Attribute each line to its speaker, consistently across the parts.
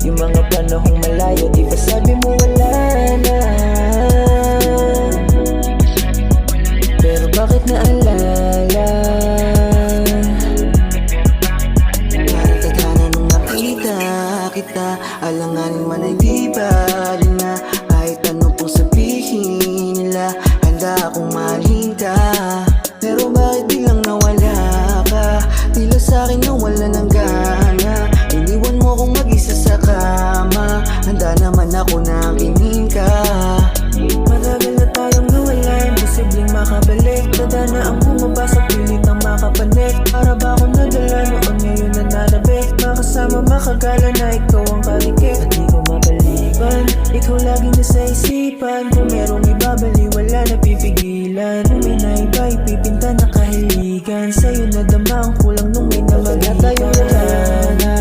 Speaker 1: yung mga panahong malayo. Di ba sabi mo wala na, pero bakit naalala?
Speaker 2: Parang tadhana nung nakita kita, alanganin man ay di bali na. Kahit ano pong sabihin nila, handa akong mahalin ka. Pero bakit biglang nawala ka? Tila sa'kin nawala ng gana. Iniwan mo akong mag-isa sa kama. Handa naman ako na kinin ka.
Speaker 1: Matagal na tayong nawala, imposibleng makabalik. Tadhana ang bumabasa, pilit ang makapanik. Para ba ako nadala noon, ngayon na nalabik? Makasama, makagala na ikaw ang kalikit. At di ko mapaliban, ikaw lagi nasa isipan. Kung merong ibabali, wala na pipigilan. Kung may naiba, ipipinta na kahiligan. Sa'yo nadama ang kulang nung may namagitan. Tayong lalana,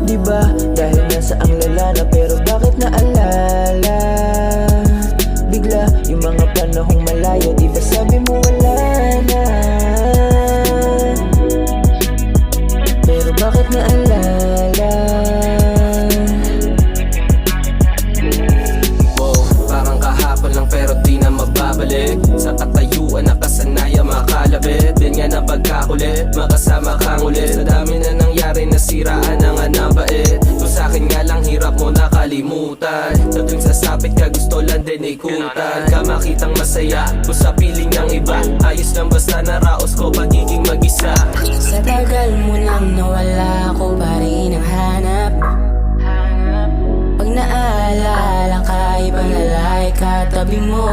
Speaker 1: diba? Dahil nasa ang lalana, pero bakit naalala? Bigla yung mga panahong malayo. Di ba sabi mo wala na, pero bakit naalala?
Speaker 3: Wow, parang kahapon lang pero di na mababalik. Sa katayuan nakasanayan makalabit. Din nga na pagkakulit, makasama kang ulit. Sa dami na nangyari nasiraan na nga ng bait. Kung sa'kin nga lang hirap mo nakalimutan. Sa tuwing sasapit ka gusto lang din ikutan. Ka makitang masaya kung sa piling ng iba. Ayos lang basta naraos ko pagiging mag-isa.
Speaker 4: Sa tagal mo nang nawala ko pa rin ang hanap. Pag naaalala ka, ibang lalaki katabi mo.